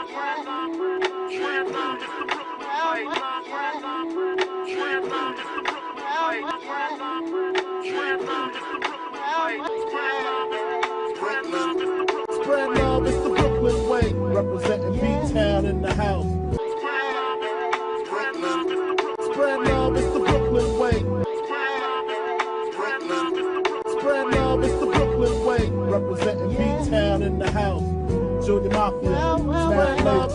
Spread love, it's the Brooklyn way. Representing B-Town in the house. Spread love, it's the Brooklyn way. Spread love, it's the Brooklyn way. Representing B-Town in the house. Junior Mafia, Smash Love.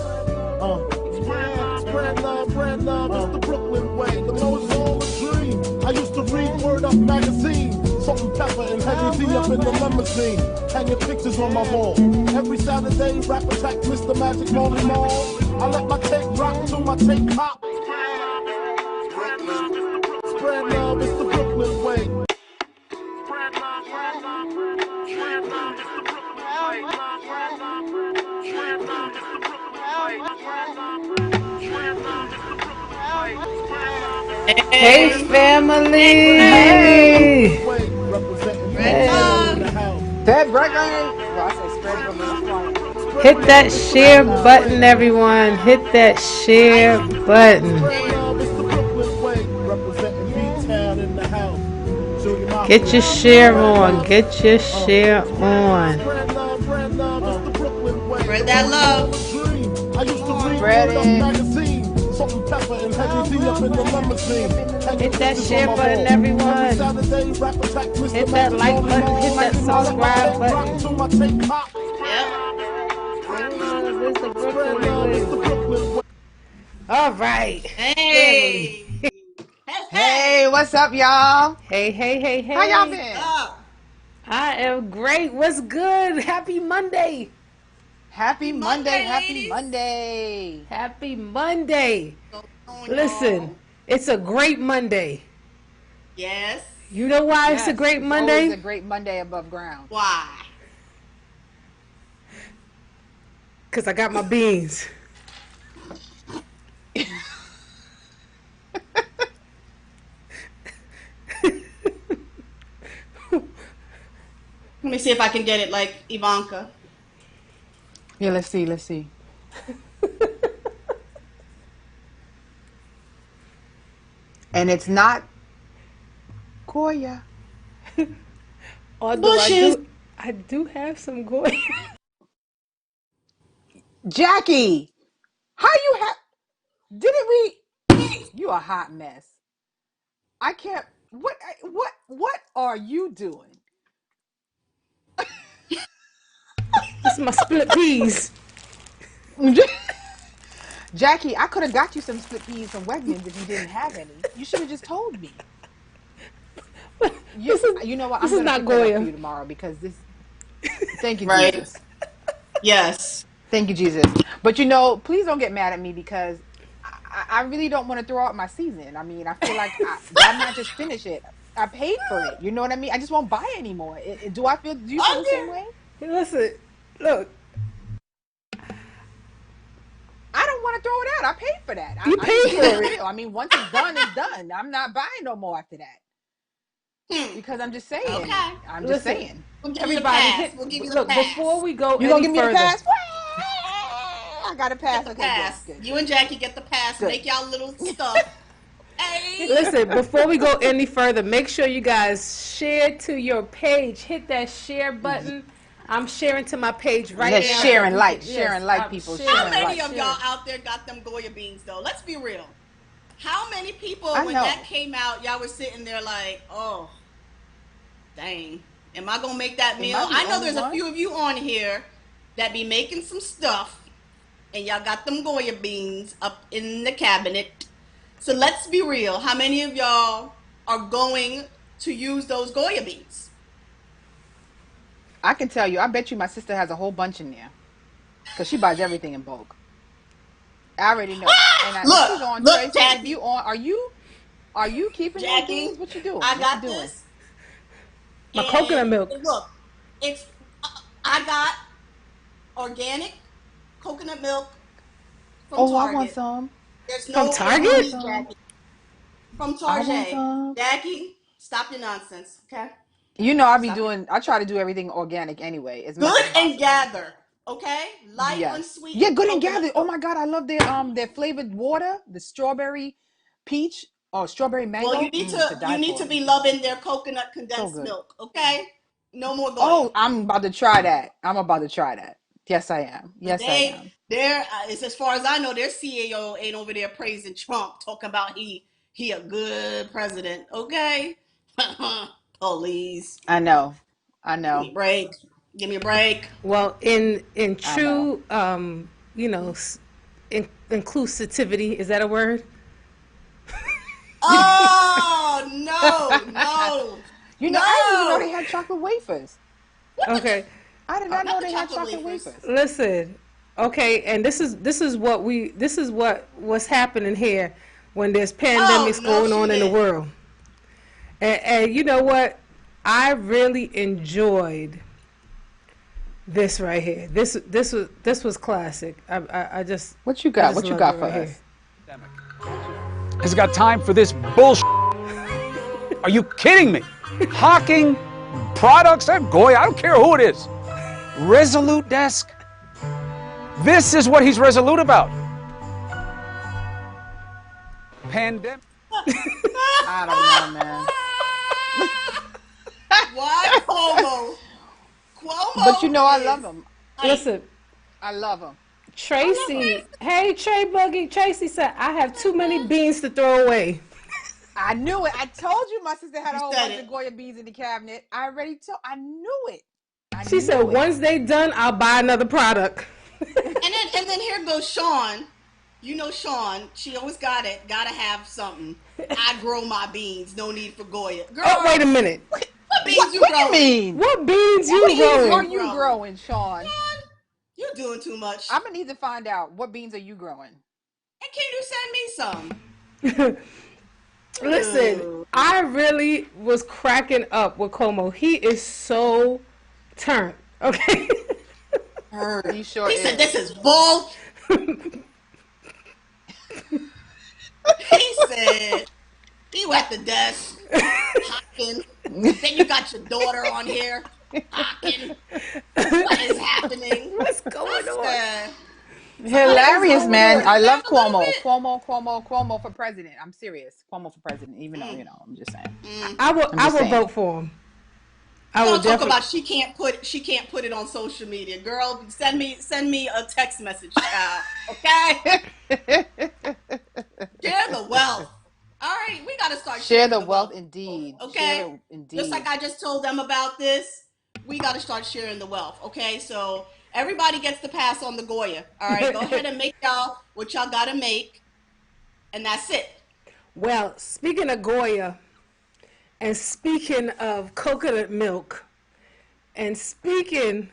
Spread love, it's the Brooklyn way. The know it's all a dream. I used to read Word Up magazine. Salt and pepper and heavy D up in the limousine. Hanging pictures on my wall. Every Saturday, rap attack Mr. Magic Molly Mall. I let my tape rock till my tape pop. Spread love, it's the Brooklyn way. Hey family! Hey! That Braxton. Well, I say spread from the Hit that share button, everyone. Hit that share button. Get your share on. Get your share on. Spread that love. Spread it. Hit that share button, everyone. Hit that like button. Hit that subscribe button. Yep. All right. Hey. Hey, what's up, y'all? Hey. How y'all been? I am great. What's good? Happy Monday. Happy Monday. Happy ladies. Monday. Happy Monday. Listen, it's a great Monday. Yes. You know why it's a great Monday? It's a great Monday above ground. Why? Because I got my beans. Let me see if I can get it like Ivanka. Yeah, let's see. And it's not Goya. Bushes. I do have some Goya. Jackie, how you have? Didn't we? You a hot mess. I can't. What are you doing? It's my split peas. Jackie, I could have got you some split peas from Wegmans if you didn't have any. You should have just told me. You know what? I'm going to pick that up for you tomorrow because this. Thank you, Right. Jesus. Yes. Thank you, Jesus. But please don't get mad at me because I really don't want to throw out my season. I mean, I feel like why not just finish it? I paid for it. You know what I mean? I just won't buy it anymore. Do you feel the same way? Listen, look. I don't want to throw it out. I paid for that. You paid for it. I mean, once it's done, it's done. I'm not buying no more after that. Because I'm just saying. Okay. I'm just saying. We'll give you the pass. We'll give you the pass. Before we go You any gonna give further, me the pass? I got a pass. Get the pass. Good. You and Jackie get the pass. Good. Make y'all little stuff. Hey. Listen, before we go any further, make sure you guys share to your page. Hit that share button. I'm sharing to my page right now. Sharing like people. How many of y'all out there got them Goya beans though? Let's be real. How many people when that came out, y'all were sitting there like, oh, dang, am I gonna make that meal? I know there's a few of you on here that be making some stuff, and y'all got them Goya beans up in the cabinet. So let's be real. How many of y'all are going to use those Goya beans? I can tell you. I bet you my sister has a whole bunch in there because she buys everything in bulk. I already know. And Look, Jackie. If you on, are you keeping those beans? What you doing? I got this. My coconut milk. Look, I got organic coconut milk from Target. I want some. There's no from Target? From Target. Jackie, stop your nonsense, okay? You know I try to do everything organic anyway. Good and gather. Okay, light unsweetened. Yeah, good and gathered. Oh my God, I love their flavored water, the strawberry peach or strawberry mango. Well, you need to be loving their coconut condensed milk. Okay, no more Goya. Oh, I'm about to try that. Yes, I am. I am. They're as far as I know, their CEO ain't over there praising Trump, talking about he a good president. Okay, police. I know. Give me a break. Well, in true, inclusivity, is that a word? Oh no! I didn't even know they had chocolate wafers. Okay. I did not know they had chocolate wafers. Listen, okay, and this is what's happening here when there's pandemics going on in the world. And you know what? I really enjoyed this right here. This was classic. I just What you got? What you got for us? Has got time for this bullshit? Are you kidding me? Hawking products at Goya, I don't care who it is. Resolute desk. This is what he's resolute about. Pandemic. I don't know, man. Why Cuomo? But I love him. Listen, I love him. Tracy, hey Trey Boogie. Tracy said, "I have too many beans to throw away." I knew it. I told you my sister had a whole bunch of Goya beans in the cabinet. I knew it. She said, "Once they done, I'll buy another product." and then here goes Sean. You know Sean. She always gotta have something. I grow my beans. No need for Goya. Girl, oh, wait a minute. What beans you growing? What do you mean? What beans you growing? What are you growing, Sean? You're doing too much. I'm gonna need to find out what beans are you growing. And can you send me some? Listen, I really was cracking up with Como. He is so turned. Okay. He sure he is. said, "This is bull." He said, he at the desk, hocking. Then you got your daughter on here, hocking. What is happening? What's going on? Hilarious, man. I love Cuomo. Cuomo for president. I'm serious. Cuomo for president, even though, I'm just saying. I will vote for him. I will talk about she can't put it on social media. Girl, send me a text message, child. Okay? Share the wealth. All right, we gotta start share the wealth indeed. Okay? Indeed. Just like I just told them about this, we gotta start sharing the wealth. Okay, so everybody gets to pass on the Goya. All right, go ahead and make what y'all gotta make, and that's it. Well, speaking of Goya, and speaking of coconut milk, and speaking,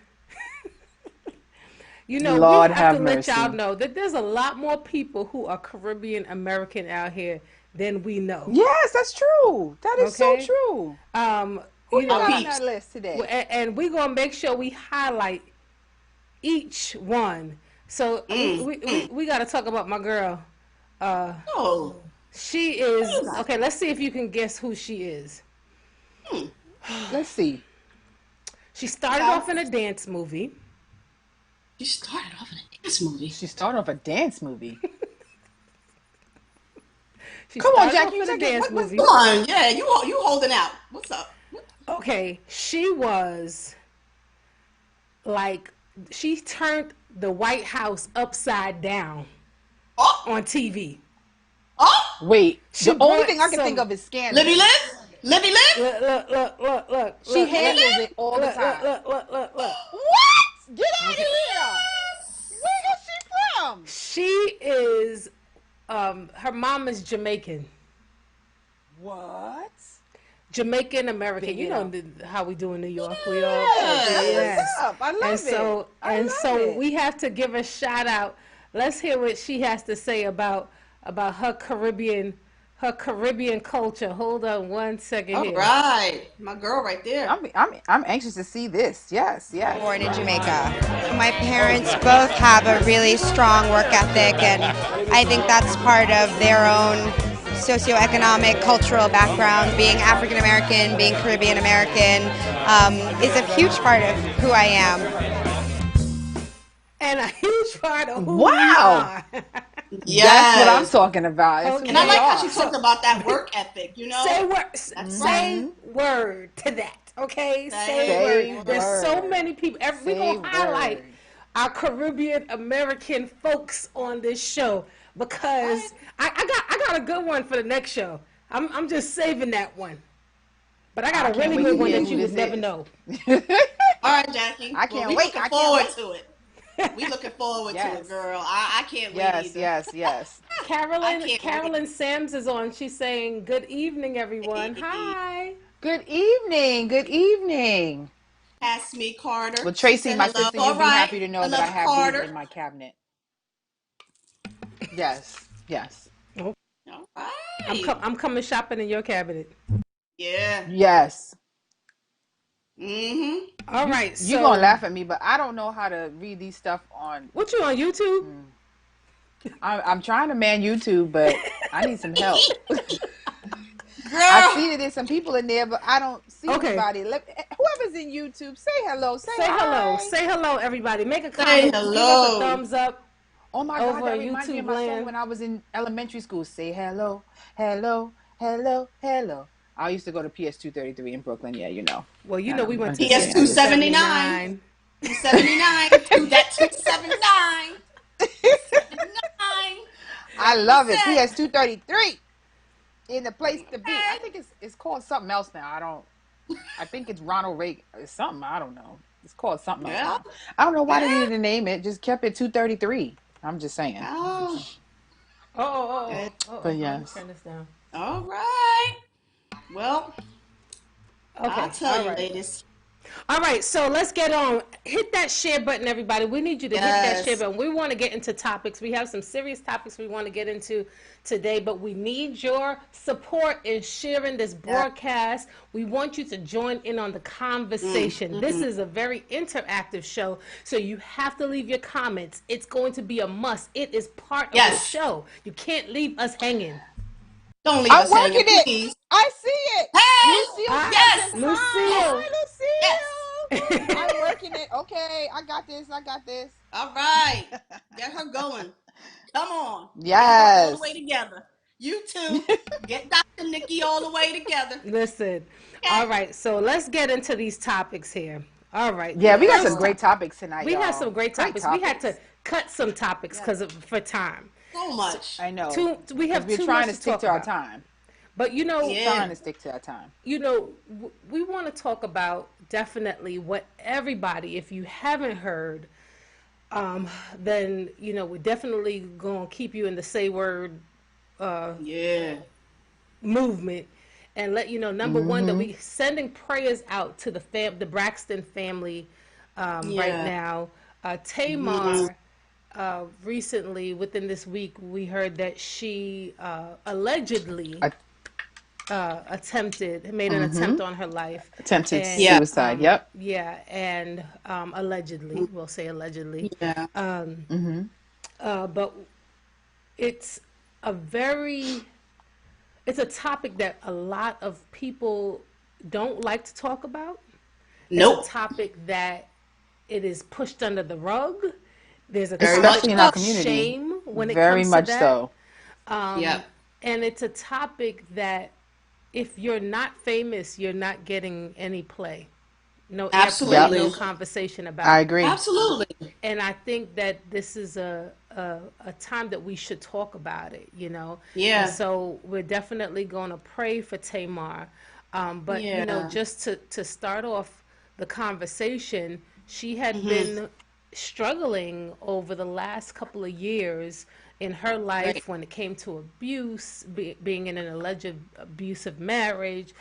Lord we have to mercy. let y'all know that there's a lot more people who are Caribbean American out here than we know. Yes, that's true. That is so true. Who got on that list today? And we're gonna make sure we highlight each one. So we got to talk about my girl. She is okay. Let's see if you can guess who she is. Let's see. She started off in a dance movie. She started off in a dance movie. Come on, Jacq. You dance movie. Come on, yeah. You holding out. What's up? Okay, she was like she turned the White House upside down on TV. Wait, the only thing I can think of is Scandal. Libby Liv? Look. She handles it all the time. Look. What? Get out of here! Where is she from? She is, her mom is Jamaican. What? Jamaican American. You know how we do in New York. We all yes. I love it. So we have to give a shout out. Let's hear what she has to say about her Caribbean culture. Hold on one second here. All right, my girl right there. I'm anxious to see this. Yes. Born in Jamaica. My parents both have a really strong work ethic, and I think that's part of their own socioeconomic, cultural background. Being African American, being Caribbean American is a huge part of who I am. and a huge part of who we Wow. are. That's what I'm Yes. talking about. That's Okay. who And I we like how she are. talked about that work ethic, you know? Say word, That's say right. word to that. Okay, say Say word. There's so word. many people. We're Say gonna highlight word. our Caribbean American folks on this show because I got a good one for the next show. I'm just saving that one. But I got I a can't really wait good to one hear that who you this would never is. know. All right, Jackie. I Well, can't we wait. looking I can't forward wait. to it. We looking forward to Yes. it, girl. I can't wait Yes, either. yes. I can't Carolyn wait. Sams is on. She's saying, "Good evening, everyone. Hey, Hi." Good evening. Good evening. pass me Carter. Well, She Tracy, said my hello. sister, All you'll be right, happy to know that I another have these Carter. in my cabinet. Yes. Oh, All right. I'm coming shopping in your cabinet. Yeah. Yes. Mm-hmm. All You right, you gonna so laugh at me, but I don't know how to read these stuff on. what you on YouTube? I'm trying to man YouTube, but I need some help. I Girl. see that there's some people in there, but I don't see Okay. anybody. Whoever's in YouTube, say hello, say Say hello. hi. Say hello, everybody. Make a Say comment. Give us a hello. thumbs up Oh my God, over that on reminds me of YouTube my song land. when I was in elementary school. Say hello, hello, hello, hello. I used to go to PS 233 in Brooklyn. Yeah, you know. Well, you know we went I'm to just PS saying. 279. 279. That 279. 279. I love it. Represent. PS 233 in the place to be. I Okay. think it's called something else now. I think it's Ronald Reagan. It's something. I don't know. It's called something else Yeah. now. I don't know why they Yeah. needed to name it. Just kept it 233. I'm just saying. Oh. Good. But Let me yes. turn this down. All right. Well, I'll Okay. tell All you, right. ladies. All right, so let's get on. Hit that share button, everybody. We need you to hit that share Yes. button. We want to get into topics. We have some serious topics we want to get into today, but we need your support in sharing this broadcast. We want you to join in on the conversation. This is a very interactive show, so you have to leave your comments. It's going to be a must. It is part of the Yes. show. You can't leave us hanging. Don't leave I'm us working hanging, it. please. I see it. Hey! Lucille Yes! says Yes! hi. Lucille. Yes! Hi, Lucille. I'm working it. Okay, I got this. All right. Get her going. Come on. Get her all the way Yes. together. You two. Get Dr. Nikki all the way together. Listen. Okay? All right, so let's get into these topics here. All right. Yeah, The we got some first great topics tonight, we y'all. had some great topics. We had to topics. cut some topics for time. So much. I know. We have we're too trying much to stick talk to our about. time. But Trying to stick to our time. we want to talk about definitely what everybody. If you haven't heard, then we're definitely gonna keep you in the say word movement and let you know. Number one, that we sending prayers out to the Braxton family right now. Tamar. Recently, within this week, we heard that she allegedly made an attempt on her life. Attempted suicide. Yep. Yeah, and allegedly, we'll say allegedly. Yeah. But it's it's a topic that a lot of people don't like to talk about. Nope. It's a topic that it is pushed under the rug. There's a Especially in our of community. shame when it Very comes much to that. so. And it's a topic that if you're not famous, you're not getting any play. No Absolutely. no conversation about I agree. Absolutely. And I think that this is a time that we should talk about it, Yeah. And so we're definitely going to pray for Tamar. But, just to start off the conversation, she had been struggling over the last couple of years in her life when it came to abuse, being in an alleged abusive marriage,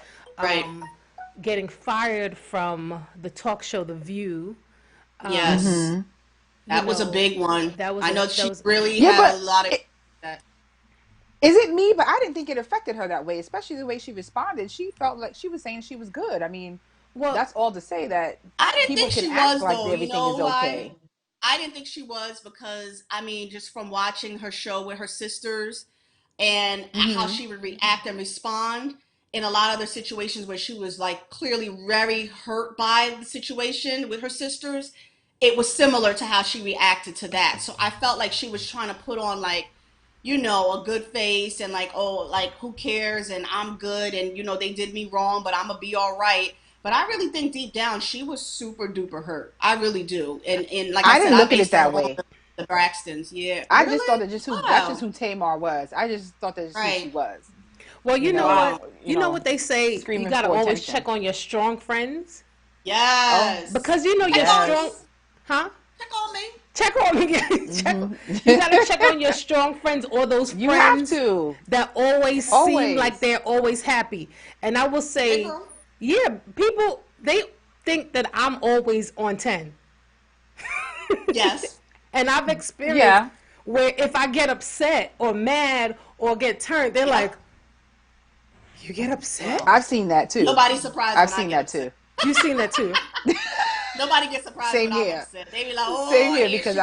getting fired from the talk show The View. Yes. That was a big one. I know she really had a lot of that. Is it me? But I didn't think it affected her that way, especially the way she responded. She felt like she was saying she was good. I mean, that's all to say that I didn't people think can she act was, like though. everything is okay. I didn't think she was because, just from watching her show with her sisters and how she would react and respond in a lot of other situations where she was like clearly very hurt by the situation with her sisters, it was similar to how she reacted to that. So I felt like she was trying to put on like, you know, a good face and like, oh, like who cares and I'm good and you know they did me wrong, but I'm gonna be all right. But I really think deep down she was super duper hurt. I really do. And like I said, didn't look I at it based that it on way. the Braxtons. Yeah, I really? just thought that's just who Tamar was. I just thought that's who she was. Well, you know what? You know what they say? You gotta always attention. check on your strong friends. Yes. Because you know you're strong. Huh? Check on me. Check on me. You gotta check on your strong friends or those friends that always seem like they're always happy. And I will say, people, they think that I'm always on 10. Yes. And I've experienced where if I get upset or mad or get turned, they're like, you get upset? I've seen that too. Nobody's surprised. I've seen that too. You've seen that too. Nobody gets surprised. Same when here. I'm upset. They be like, oh, same here here because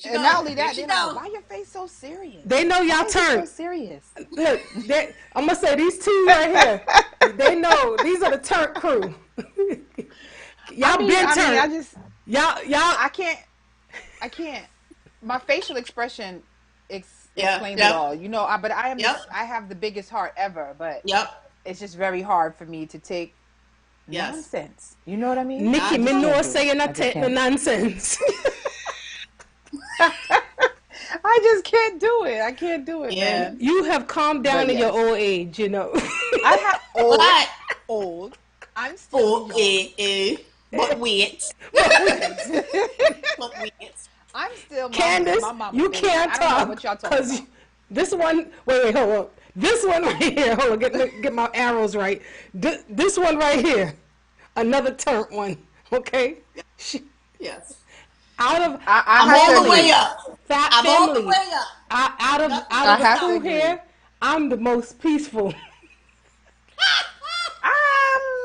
and not only that, they're like, why your face so serious? They know y'all turned. So serious. Look, I'm gonna say these two right here. They know these are the turn crew. Y'all been turned. Y'all. I can't. My facial expression explains it all. You know, but I have the biggest heart ever. But it's just very hard for me to take nonsense. You know what I mean? Nikki Minor saying the nonsense. I just can't do it. I can't do it, man. You have calmed down in your old age, you know. I have old. I'm still young. But wait. I'm still Candace, my mama. You can't talk because this one. Wait, hold on. This one right here. Hold on. Get my arrows right. This one right here. Another turnt one. Okay. Yes. I'm all the way up. Fat I'm family. all the way up. Out of the crew here, I'm the most peaceful.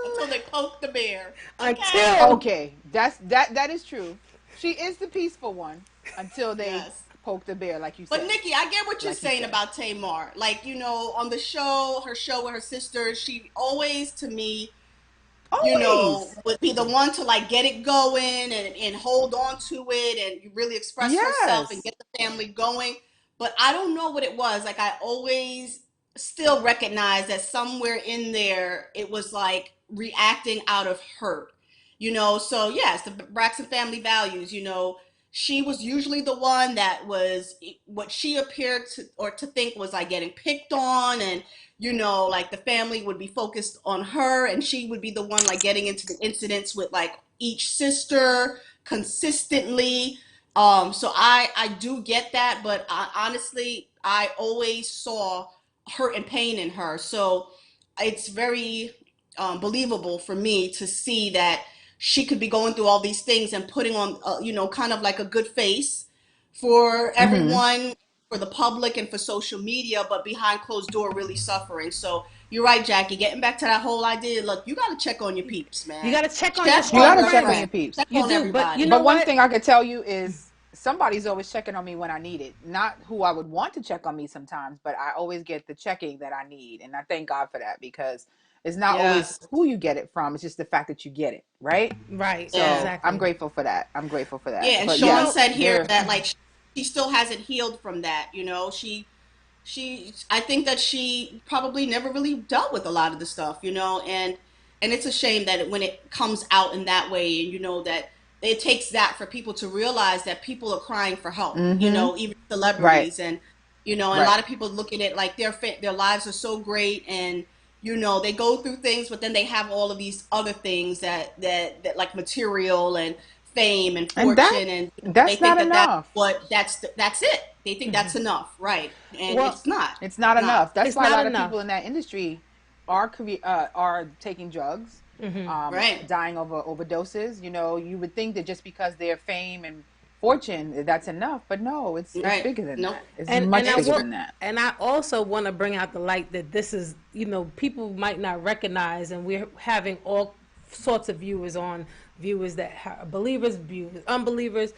Until they poke the bear. Okay, that is true. She is the peaceful one until they poke the bear, like you said. But Nikki, I get what you're saying about Tamar. Like, you know, on the show, her show with her sisters, she always, to me, you know, would be the one to like get it going and hold on to it and really express herself and get the family going. But I don't know what it was. Like, I always still recognize that somewhere in there, it was like reacting out of hurt, you know? So yes, the Braxton family values, you know, she was usually the one that was what she appeared to think was like getting picked on, and you know, like the family would be focused on her and she would be the one like getting into the incidents with like each sister consistently. So I do get that, but honestly, I always saw hurt and pain in her. So it's very believable for me to see that she could be going through all these things and putting on, you know, kind of like a good face for everyone, for the public and for social media, but behind closed door really suffering. So you're right, Jackie, getting back to that whole idea, look, you got to check on your peeps, man. You got to check on your peeps. You do, but you know but one thing I could tell you is somebody's always checking on me when I need it. Not who I would want to check on me sometimes, but I always get the checking that I need. And I thank God for that, because it's not always who you get it from. It's just the fact that you get it, right? Right. So exactly. I'm grateful for that. Yeah, and Sean said here that like she still hasn't healed from that. You know, I think that she probably never really dealt with a lot of the stuff, you know, and it's a shame that when it comes out in that way, and you know that it takes that for people to realize that people are crying for help, you know, even celebrities, and you know, and a lot of people look at it like their lives are so great, and you know, they go through things, but then they have all of these other things that like material and fame and fortune, and that's not enough. That's it. They think that's enough, right? And it's not. It's not enough. That's why a lot of people in that industry are taking drugs, dying over overdoses. You know, you would think that just because they're fame and fortune, that's enough, but no, it's bigger than that. It's much bigger than that. And I also want to bring out the light that this is, you know, people might not recognize, and we're having all sorts of viewers that are believers, viewers, unbelievers,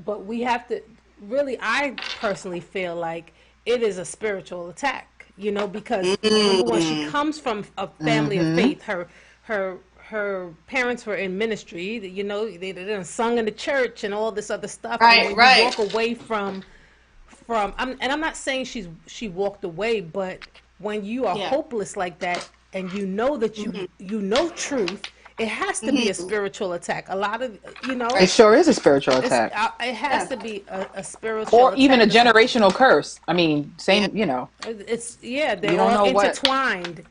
but we have to really, I personally feel like it is a spiritual attack, you know, because number one, she comes from a family of faith. Her her parents were in ministry. You know, they done sung in the church and all this other stuff. Right, and right. You walk away from and I'm not saying she walked away, but when you are hopeless like that, and you know that you know truth, it has to be a spiritual attack. A lot of, you know, it sure is a spiritual attack. It has to be a spiritual or attack. even a generational curse. I mean, same, you know. It's they're all intertwined.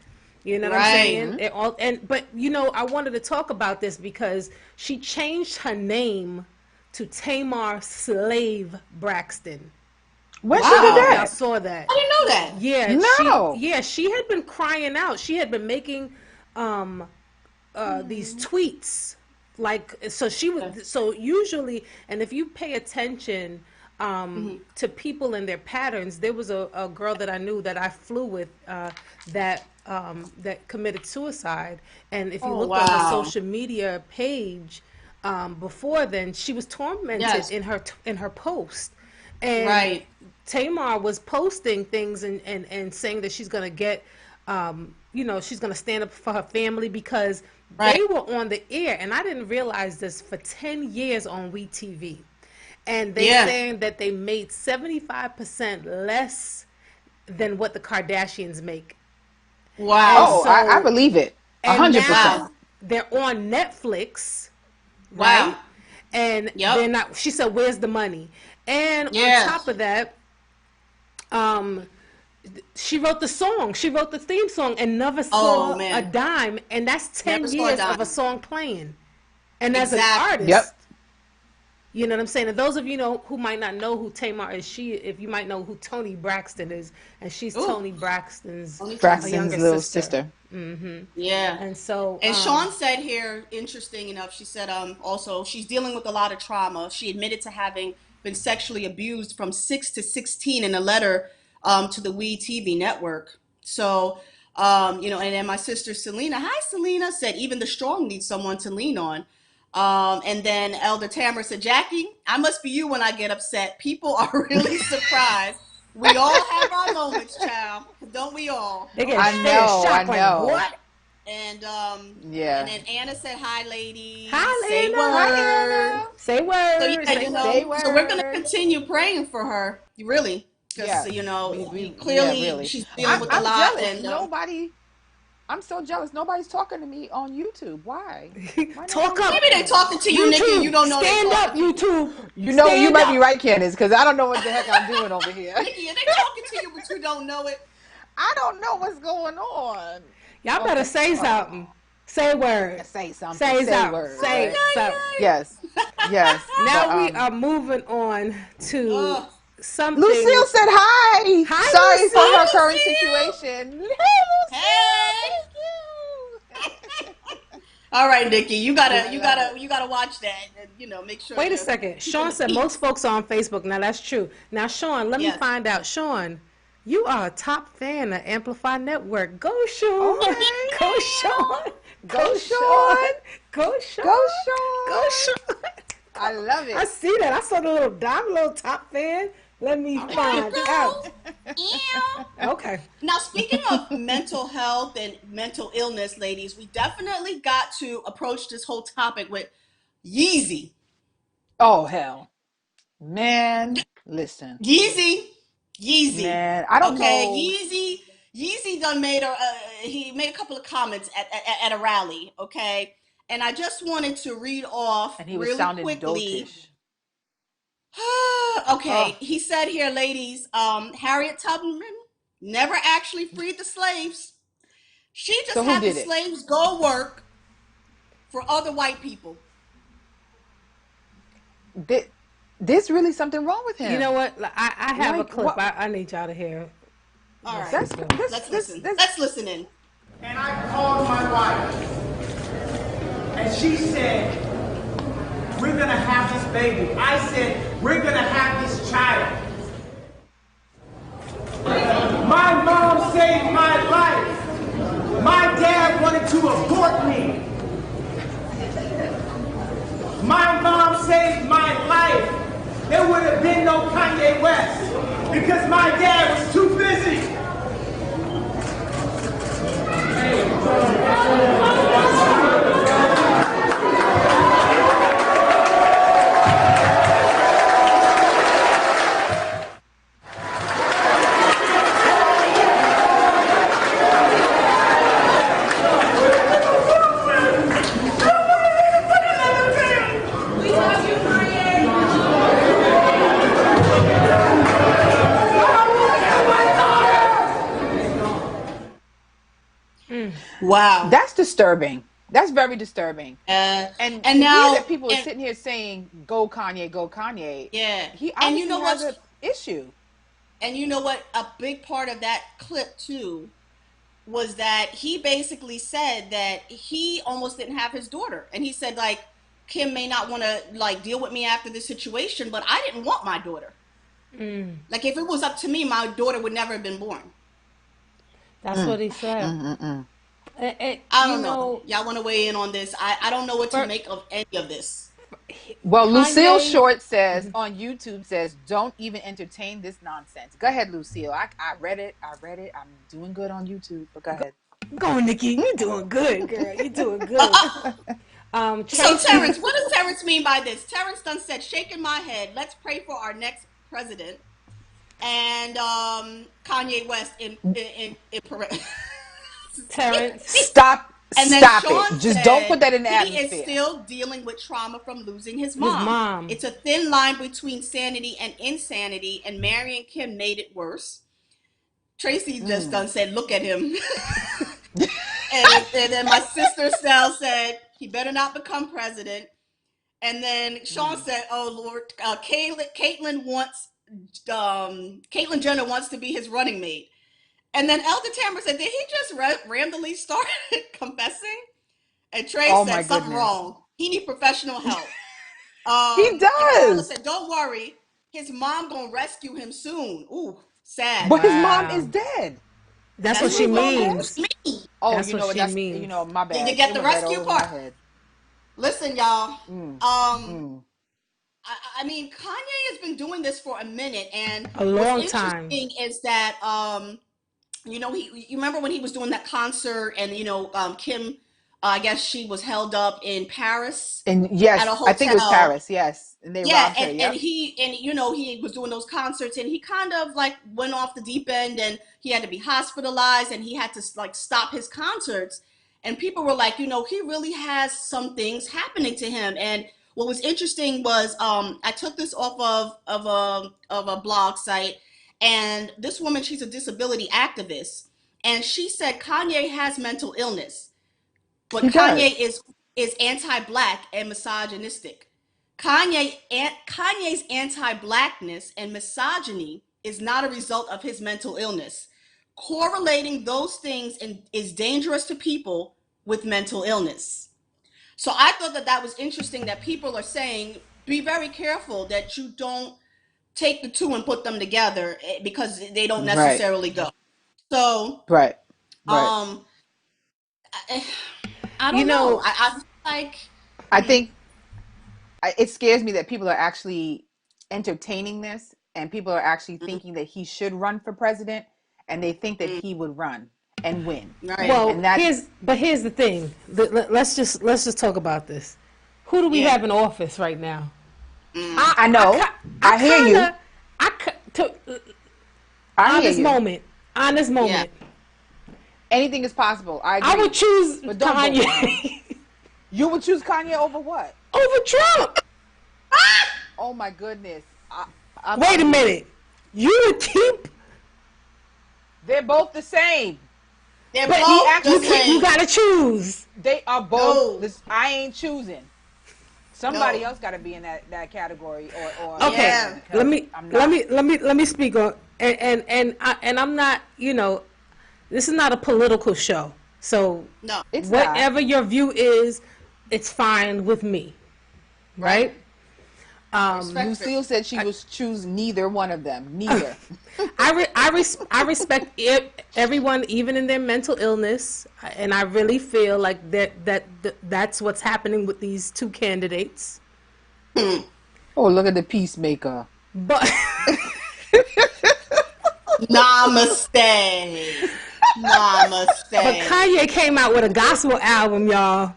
You know what I'm saying? It all, but you know, I wanted to talk about this because she changed her name to Tamar Slave Braxton. When she did that? I saw that. I didn't know that. Yeah. No. She had been crying out. She had been making these tweets, like, so she was, so usually, and if you pay attention to people and their patterns, there was a girl that I knew that I flew with that committed suicide, and if you look on her social media page before then, she was tormented in her post, and Tamar was posting things and saying that she's gonna get you know, she's gonna stand up for her family because they were on the air, and I didn't realize this, for 10 years on WeTV, and they saying that they made 75% less than what the Kardashians make. Wow. So, I believe it. 100%. They're on Netflix. Right? And they're not, she said, where's the money? And on top of that, she wrote the song. She wrote the theme song and never saw a dime. And that's 10 years of a song playing. And as an artist, you know what I'm saying? And those of you know who might not know who Tamar is, if you might know who Toni Braxton is, and she's Toni Braxton's younger little sister. Mm-hmm. Yeah. And so, and Sean said here, interesting enough, she said also she's dealing with a lot of trauma. She admitted to having been sexually abused from 6 to 16 in a letter to the WeTV network. So, you know, and then my sister Selena, hi Selena, said even the strong need someone to lean on. And then Elder Tamar said, Jackie, I must be you when I get upset. People are really surprised. We all have our moments, child. Don't we all? I know. Like, what? And and then Anna said, hi, ladies. Hi, say Anna. words. Hi, Anna. Say words. So, you know, say words. So we're going to continue praying for her, really. Because, you know, clearly really. She's dealing with a lot. Jealous. And I'm so jealous. Nobody's talking to me on YouTube. Why? Talk up. Maybe they're talking to you, Nikki. You don't know. Stand up, YouTube. You know, you might be right, Candace, because I don't know what the heck I'm doing over here. Nikki, are they talking to you, but you don't know it? I don't know what's going on. Y'all better say something. Say words. Say something. Say something. Words. Say something. Yes. Now we are moving on to something. Lucille said hi. Hi, sorry Lucille. for her current situation. Hey, Lucille. All right, Nikki, you gotta watch that and, you know, make sure. Wait a second. Sean said most folks are on Facebook. Now that's true. Now, Sean, let me find out. Sean, you are a top fan of Amplify Network. Go, Sean. Okay. Go, Sean. Go, Sean. Go, Sean. Go, Sean. Go, Sean. I love it. I see that. I saw the little dime, little top fan. Let me find out. Okay. Now, speaking of mental health and mental illness, ladies, we definitely got to approach this whole topic with Yeezy. Oh, hell. Man, listen. Yeezy. Man, I don't know. Yeezy done made he made a couple of comments at a rally, okay? And I just wanted to read off and he was really sounding quickly. doltish. Okay, he said here, ladies, Harriet Tubman never actually freed the slaves. She just had the slaves go work for other white people. There's really something wrong with him. You know what? I have a clip. I need y'all to hear. All right, let's listen. Let's listen in. And I called my wife, and she said, we're going to have this baby. I said, we're going to have this child. My mom saved my life. My dad wanted to abort me. My mom saved my life. There would have been no Kanye West because my dad was too busy. Wow. That's disturbing. That's very disturbing. And now that people are sitting here saying, "Go Kanye, go Kanye." Yeah. He obviously has an issue. And you know what? A big part of that clip too was that he basically said that he almost didn't have his daughter, and he said like, Kim may not want to like deal with me after this situation, but I didn't want my daughter. Like if it was up to me, my daughter would never have been born. That's what he said. I don't know. Y'all want to weigh in on this? I don't know what to make of any of this. Well, Lucille Short says on YouTube says, "Don't even entertain this nonsense." Go ahead, Lucille. I read it. I'm doing good on YouTube. But go ahead. Go, Nikki. You're doing good, girl. You're doing good. So Terrence, what does Terrence mean by this? Terrence done said, shaking my head. Let's pray for our next president. And Kanye West in Terrence, stop. And then Stop Sean it. Just don't put that in the atmosphere. He is still dealing with trauma from losing his mom. It's a thin line between sanity and insanity, and marrying Kim made it worse. Tracy just done said, look at him. and then my sister Sal said, he better not become president. And then Sean said, oh, Lord, Caitlyn Jenner wants to be his running mate. And then Elder Tamar said, did he just randomly start confessing? And Trey said, something wrong. He need professional help. He does. Said, don't worry. His mom going to rescue him soon. Ooh, sad. But his mom is dead. That's what she means. Oh, that's what she means. You know, my bad. Did you get the rescue part? Listen, y'all. I mean, Kanye has been doing this for a minute, and a long time. Interesting is that you know, you remember when he was doing that concert, and you know, Kim, I guess she was held up in Paris. And yes, at a hotel. I think it was Paris. Yes, and they robbed her. And you know, he was doing those concerts, and he kind of like went off the deep end, and he had to be hospitalized, and he had to like stop his concerts. And people were like, you know, he really has some things happening to him. And what was interesting was I took this off of a blog site. And this woman, she's a disability activist, and she said Kanye has mental illness, but Kanye is anti-black and misogynistic. Kanye's anti-blackness and misogyny is not a result of his mental illness. Correlating those things is dangerous to people with mental illness. So I thought that was interesting that people are saying, be very careful that you don't take the two and put them together because they don't necessarily go. So I don't know. I like. I think it scares me that people are actually entertaining this, and people are actually thinking that he should run for president, and they think that he would run and win. Right. Well, here's the thing. Let's just talk about this. Who do we have in office right now? I know. I hear you. On this moment. Yeah. Anything is possible. I agree. I would choose Kanye. You would choose Kanye over what? Over Trump. Oh my goodness. Wait a minute. You would keep? They're both the same. They're both the same. You gotta choose. They are both. I ain't choosing. Somebody else got to be in that category, or okay. Yeah. Let me speak on, and I'm not. You know, this is not a political show, so no, it's whatever not. Your view is, it's fine with me, right? Lucille said she was choose neither one of them. Neither. I respect everyone, even in their mental illness, and I really feel like that's what's happening with these two candidates. Oh, look at the peacemaker. But Namaste. But Kanye came out with a gospel album, y'all.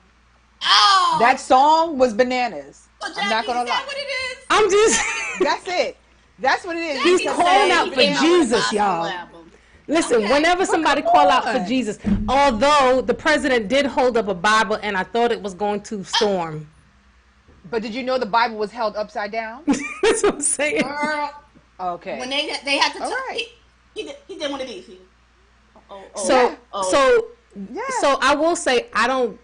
Oh, that song was bananas. So Jackie, I'm not gonna lie. Is that what it is? I'm just. That's it. That's what it is. He's calling out for Jesus, y'all. Listen, whenever somebody call out for Jesus, although the president did hold up a Bible and I thought it was going to storm. But did you know the Bible was held upside down? That's what I'm saying. Okay. When they had to right. he did one of these. So Yeah. So I will say I don't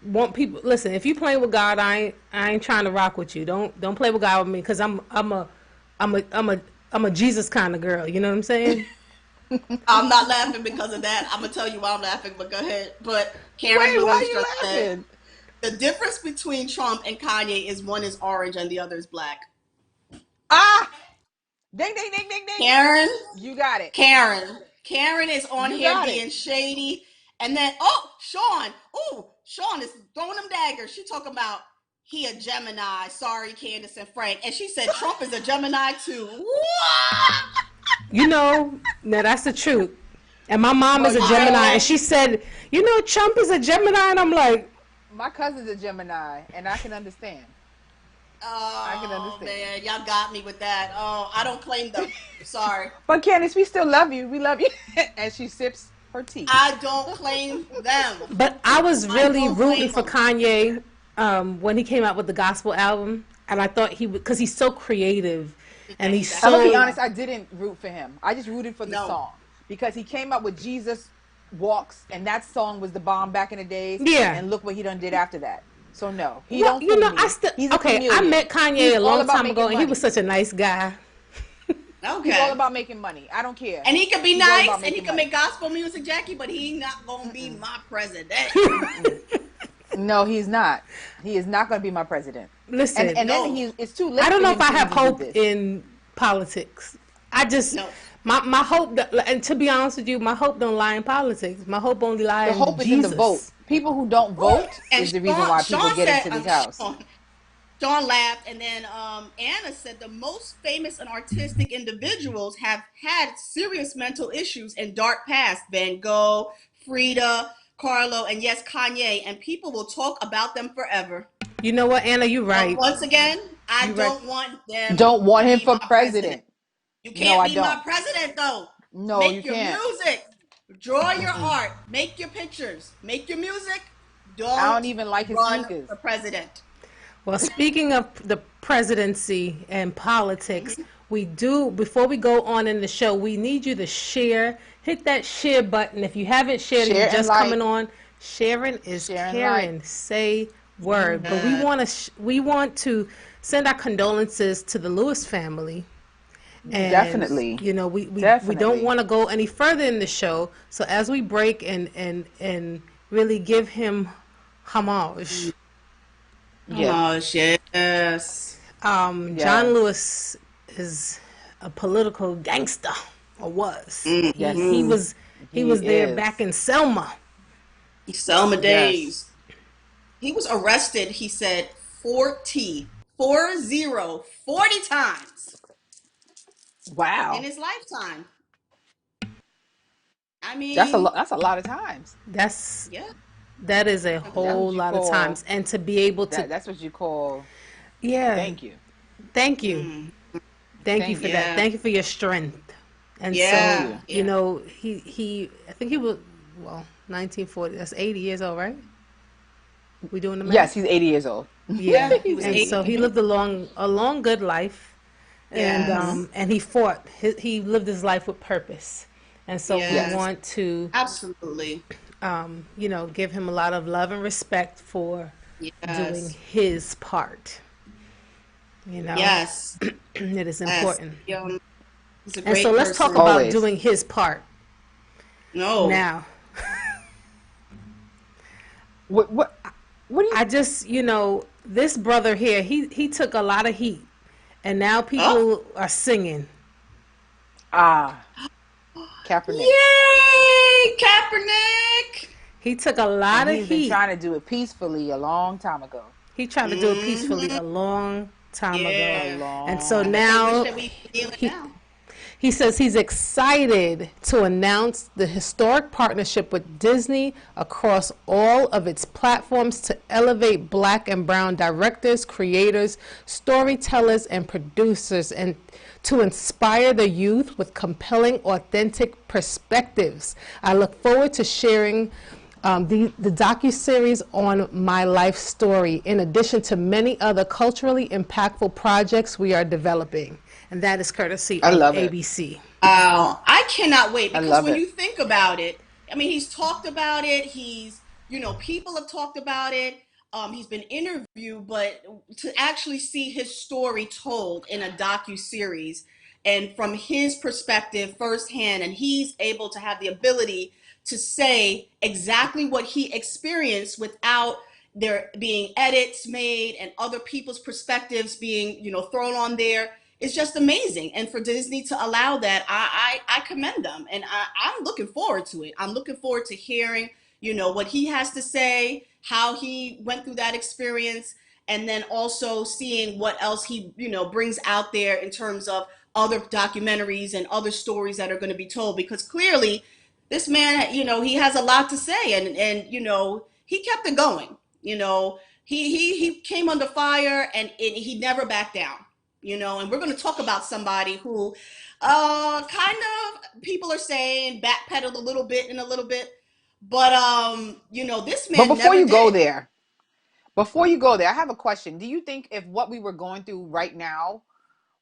want people. Listen, if you playing with God, I ain't trying to rock with you. Don't play with God with me, because I'm a Jesus kind of girl. You know what I'm saying? I'm not laughing because of that. I'm gonna tell you why I'm laughing, but go ahead. But Karen Wait, why Lewis you just laughing? said the difference between Trump and Kanye is one is orange and the other is black. Ah, ding, ding, ding, ding, ding. Karen, You got it. Karen is on You here got being it. shady, and then Sean is throwing them daggers. She talking about he a Gemini. Sorry, Candace and Frank, and she said Trump is a Gemini too. What? You know, now that's the truth. And my mom is a Gemini, and she said, you know, Trump is a Gemini, and I'm like, my cousin's a Gemini, and I can understand. I can understand. Man, y'all got me with that. Oh, I don't claim them. Sorry. But Candace, we still love you. We love you. And she sips her tea. I don't claim them. But I was really rooting for Kanye when he came out with the gospel album, and I thought he would, because he's so creative, and he's so. I'm gonna be honest, I didn't root for him. I just rooted for the song, because he came out with Jesus Walks, and that song was the bomb back in the days. Yeah. And look what he done did after that. So no, he don't. You know, he's okay. I met Kanye a long time ago, and he was such a nice guy. Okay. He's all about making money. I don't care. And he can be nice, and he can make gospel music, Jackie, but he's not gonna be my president. No, he's not. He is not gonna be my president. Listen, and then it's too late. I don't know if I have hope in politics. I just my hope, and to be honest with you, my hope don't lie in politics. My hope only lies in Jesus. The hope is in the vote. People who don't vote is the reason why people get into this house. Sean laughed, and then Anna said the most famous and artistic individuals have had serious mental issues and dark past. Van Gogh, Frida, Carlo, and yes, Kanye, and people will talk about them forever. You know what, Anna? You're right. Once again, I don't want them. Don't want him for president. You can't be my president, though. No, you can't. Make your music. Draw your art. Make your pictures. Make your music. I don't even like his sneakers. For president. Well, speaking of the presidency and politics, before we go on in the show, we need you to share. Hit that share button. If you haven't shared and you're just coming on, sharing is caring. Say word. But we want to send our condolences to the Lewis family. And, definitely. You know, we don't want to go any further in the show. So as we break and really give him homage. Yes. John Lewis is a political gangster, or was. Yes. He was there back in Selma. Selma days. He was arrested, he said, 40 times. Wow. In his lifetime. I mean, that's a lot of times. That is a whole lot of times, and to be able to that's what you call thank you thank you for that. Thank you for your strength. And so you know, he I think he was 1940, that's 80 years old, right? We doing the math? Yes, he's 80 years old. Yeah. And so he lived a long good life. And he fought. He lived his life with purpose, and so we want to absolutely, you know, give him a lot of love and respect for doing his part. You know, it is important. And so let's talk about doing his part. Now, what do you? I just, you know, this brother here, he took a lot of heat. And now people are singing. Kaepernick. Yay, Kaepernick! He took a lot of heat. He's been trying to do it peacefully a long time ago. He tried to do it peacefully a long time ago. And so now he says he's excited to announce the historic partnership with Disney across all of its platforms to elevate Black and brown directors, creators, storytellers, and producers, and to inspire the youth with compelling, authentic perspectives. I look forward to sharing the docuseries on my life story, in addition to many other culturally impactful projects we are developing. And that is courtesy of ABC. I cannot wait, because when you think about it, I mean, he's talked about it. People have talked about it. He's been interviewed, but to actually see his story told in a docu-series and from his perspective firsthand, and he's able to have the ability to say exactly what he experienced without there being edits made and other people's perspectives being, thrown on there. It's just amazing. And for Disney to allow that, I commend them. And I'm looking forward to it. I'm looking forward to hearing, what he has to say, how he went through that experience, and then also seeing what else he, brings out there in terms of other documentaries and other stories that are going to be told. Because clearly, this man, he has a lot to say, and he kept it going. He came under fire, and he never backed down. And we're going to talk about somebody who kind of, people are saying, backpedaled a little bit, but this man. But before you go there, I have a question. Do you think if what we were going through right now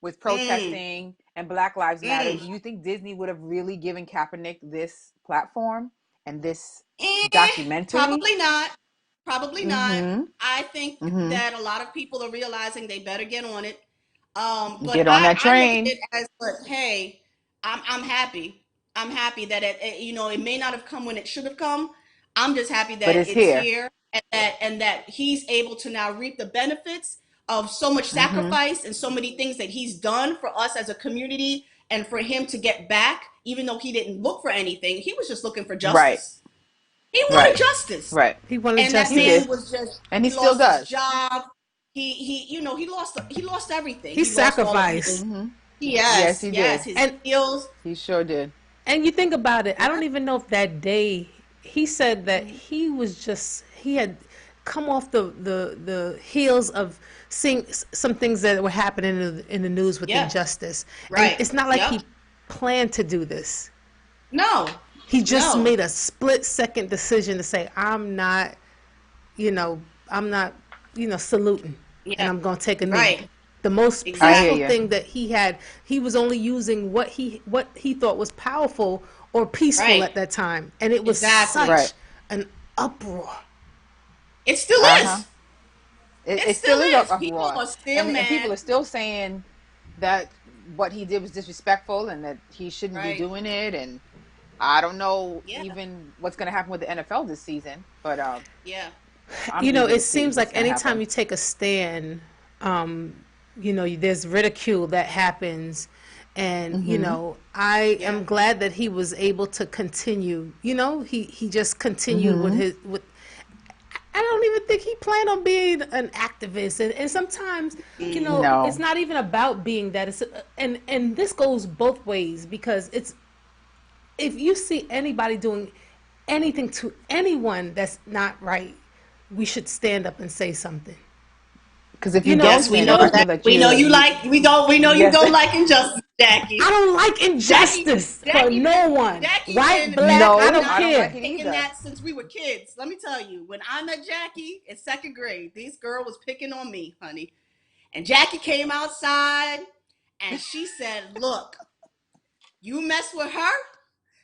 with protesting and Black Lives Matter, do you think Disney would have really given Kaepernick this platform and this documentary? Probably not. I think that a lot of people are realizing they better get on it. But get on that train. I look at it as, look, hey, I'm happy. I'm happy that it may not have come when it should have come. I'm just happy that it's here, and that he's able to now reap the benefits of so much sacrifice and so many things that he's done for us as a community, and for him to get back, even though he didn't look for anything, he was just looking for justice. Right. He wanted justice. Right. He wanted and justice. That man was just, and he still does. His job. He lost everything. He sacrificed. Yes, he did. His skills. He sure did. And you think about it, I don't even know if that day he said that he had come off the heels of seeing some things that were happening in the news with injustice. Right. And it's not like he planned to do this. No. He just made a split-second decision to say, I'm not saluting, and I'm going to take a knee. Right. The most powerful thing that he had, he was only using what he thought was powerful or peaceful at that time, and it was such an uproar. It still is. It still is an uproar. People are still mad. And people are still saying that what he did was disrespectful and that he shouldn't be doing it. And I don't know even what's going to happen with the NFL this season, but it seems like anytime you take a stand, there's ridicule that happens, and I am glad that he was able to continue. He just continued with. I don't even think he planned on being an activist, and sometimes it's not even about being that. It's and this goes both ways, because it's, if you see anybody doing anything to anyone that's not right, we should stand up and say something. Because if you don't, we know you don't like injustice, Jackie. I don't like injustice for no one. Jackie, white, black, I don't care. I've been thinking that since we were kids. Let me tell you, when I met Jackie in second grade, this girl was picking on me, honey. And Jackie came outside and she said, look, you mess with her,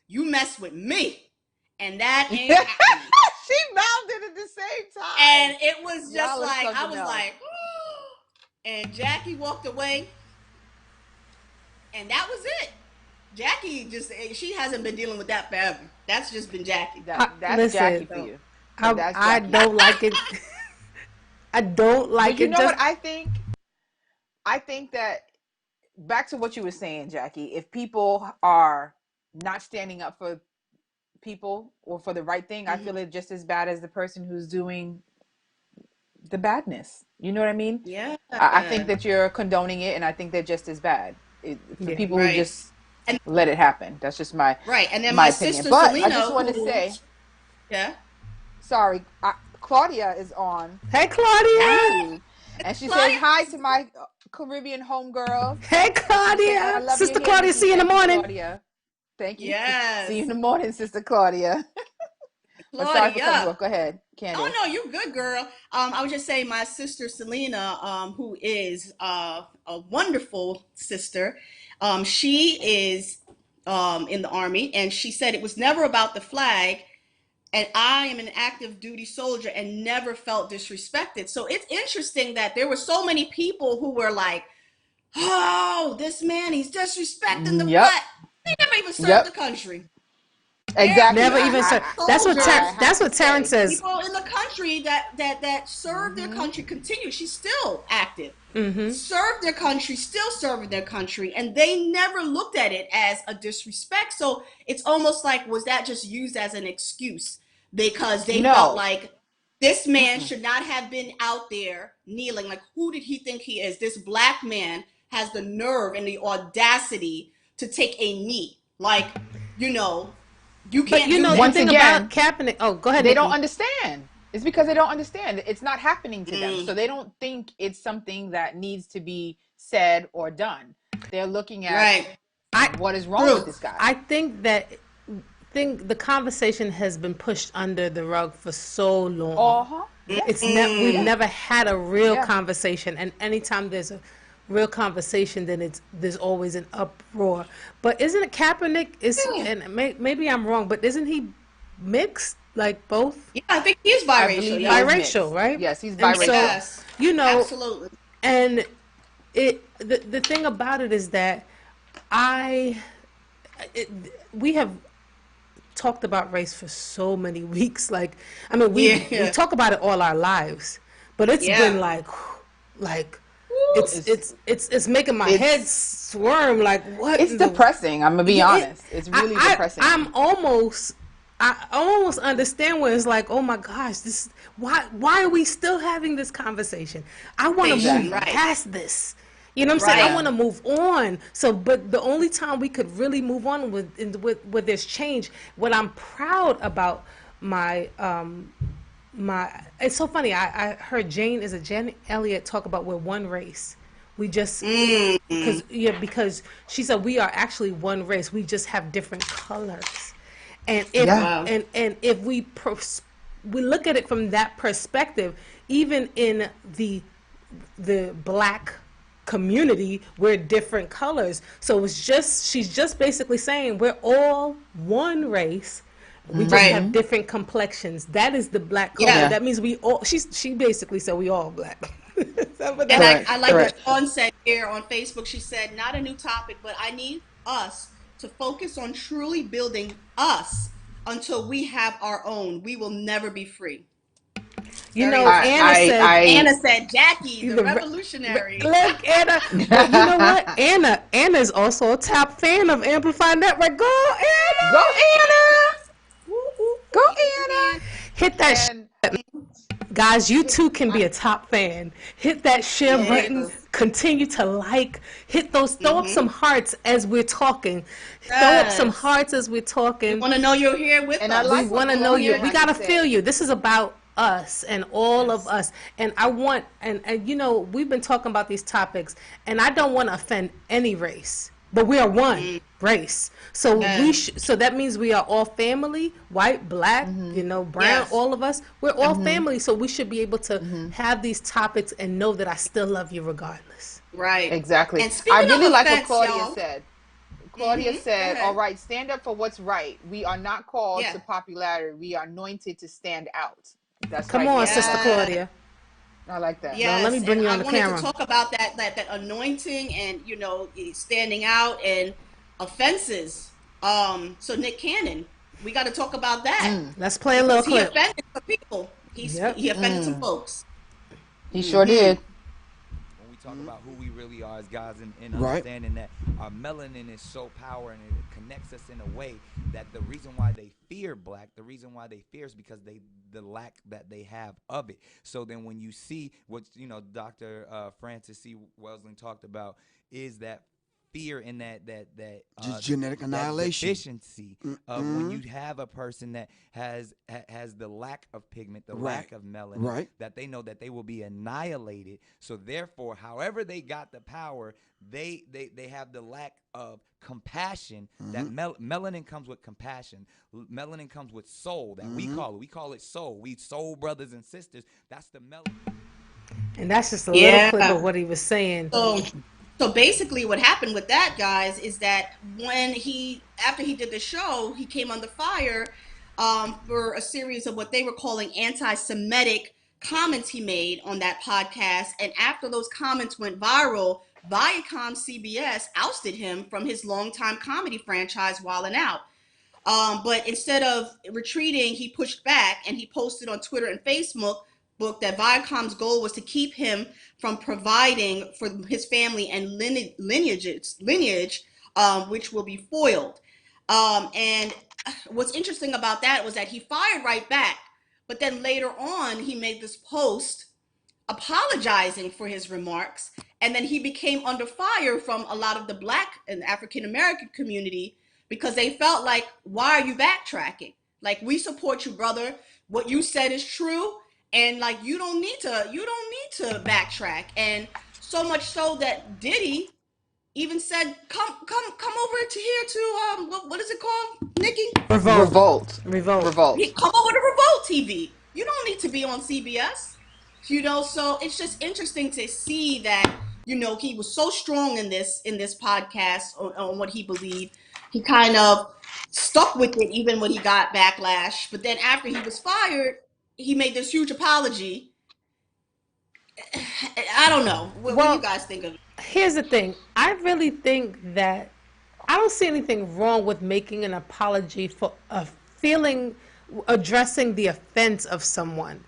you mess with me. And that ain't happening. She mouthed it at the same time. And it was just like, I was like, and Jackie walked away. And that was it. Jackie she hasn't been dealing with that forever. That's just been Jackie. That's Jackie for you. I don't like it. I don't like it. You know what I think? I think that, back to what you were saying, Jackie, if people are not standing up for people or for the right thing, I feel it just as bad as the person who's doing the badness. You know what I mean? Yeah. I think that you're condoning it, and I think they're just as bad. For people who just let it happen. That's just my and then my opinion. Sister but Selena, I just want to say, sorry, Claudia is on. Hey, Claudia. And she said hi to my Caribbean homegirl. Hey, Claudia. Sister Claudia, see you in the morning. Claudia. Thank you. Yes. See you in the morning, Sister Claudia. Claudia. Sorry for cutting you off. Go ahead, Candy. Oh, no, you good, girl. I would just say my sister Selena, who is a wonderful sister, she is in the Army, and she said it was never about the flag. And I am an active duty soldier and never felt disrespected. So it's interesting that there were so many people who were like, oh, this man, he's disrespecting the flag. They never even served the country. Exactly. Never even served. That's what Terrence says. People in the country that served their country continue. She's still active. Served their country, still serving their country, and they never looked at it as a disrespect. So it's almost like, was that just used as an excuse because they felt like this man should not have been out there kneeling? Like, who did he think he is? This black man has the nerve and the audacity to take a knee. Like, you know, you can't. But you know, one thing about Kaepernick. Oh, go ahead. They Nikki. don't understand. It's because they don't understand. It's not happening to them. So they don't think it's something that needs to be said or done. They're looking at what is wrong with this guy. I think the conversation has been pushed under the rug for so long. It's we've never had a real conversation, and anytime there's a real conversation, then there's always an uproar. But isn't it Kaepernick and maybe I'm wrong, but isn't he mixed? Like both? Yeah, I think he's biracial. Biracial, right? Yes, he's biracial. So, you know, absolutely. And the thing about it is that we have talked about race for so many weeks. Like, I mean, we talk about it all our lives, but it's been like it's making my head squirm. Like, what? It's depressing. I'm gonna be honest. It's really depressing. I almost understand where it's like, oh my gosh, why are we still having this conversation? I want to move past this. You know what I'm saying? I want to move on. So, but the only time we could really move on with this change, what I'm proud about it's so funny. I heard Janet Elliott talk about we're one race. We just, because she said we are actually one race. We just have different colors. And if we look at it from that perspective, even in the black community, we're different colors. So she's just basically saying we're all one race. We just have different complexions. That is the black color. Yeah. That means we all. She basically said we all black. I like what Sean said here on Facebook. She said, "Not a new topic, but I need us to focus on truly building us. Until we have our own, we will never be free." You know, Anna said, Jackie, the revolutionary. Look, Anna. But you know what? Anna is also a top fan of Amplify Network. Go, Anna! Go, Anna! Go, Anna! Hit that guys, you too can be a top fan. Hit that share button. Continue to like. Hit those. Throw up some hearts as we're talking. Throw up some hearts as we're talking. We want to know you're here with us. We want to know you. We got to feel you. This is about us and all of us. And I want, and you know, we've been talking about these topics, and I don't want to offend any race. But we are one race. So so that means we are all family, white, black, you know, brown, all of us. We're all family. So we should be able to have these topics and know that I still love you regardless. Right. Exactly. And I really like what Claudia said. Claudia said, all right, stand up for what's right. We are not called to popularity. We are anointed to stand out. That's Come on, Sister Claudia. I like that. Yes, no, let me bring you on the camera. I wanted to talk about that anointing and, you know, standing out and offenses. So Nick Cannon, we got to talk about that. Let's play a little clip. He offended some people. He offended some folks. He sure did. When we talk about who we really are as guys and understanding that our melanin is so powerful and it connects us in a way that the reason why they fear black, the reason why they fear is because the lack that they have of it. So then when you see what, you know, Dr. Francis C. Welsing talked about is that fear in that just genetic annihilation, that deficiency of when you have a person that has the lack of pigment, the lack of melanin, that they know that they will be annihilated. So therefore, however they got the power, they have the lack of compassion. That melanin comes with compassion. Melanin comes with soul. That we call it soul. We soul brothers and sisters. That's the melanin. And that's just a little clip of what he was saying. So basically what happened with that, guys, is that after he did the show, he came under fire for a series of what they were calling anti-Semitic comments he made on that podcast. And after those comments went viral, Viacom CBS ousted him from his longtime comedy franchise, Wild 'N Out. But instead of retreating, he pushed back, and he posted on Twitter and Facebook that Viacom's goal was to keep him from providing for his family and lineage, which will be foiled. And what's interesting about that was that he fired right back, but then later on he made this post apologizing for his remarks, and then he became under fire from a lot of the Black and African American community because they felt like, why are you backtracking? Like, we support you, brother. What you said is true, and like you don't need to backtrack. And so much so that Diddy even said, come over to here to what is it called, Nikki? Revolt. Come over to Revolt TV. You don't need to be on CBS. So it's just interesting to see that, he was so strong in this podcast on what he believed. He kind of stuck with it even when he got backlash. But then after he was fired, he made this huge apology. I don't know. What do you guys think of it? Here's the thing. I really think that I don't see anything wrong with making an apology for addressing the offense of someone.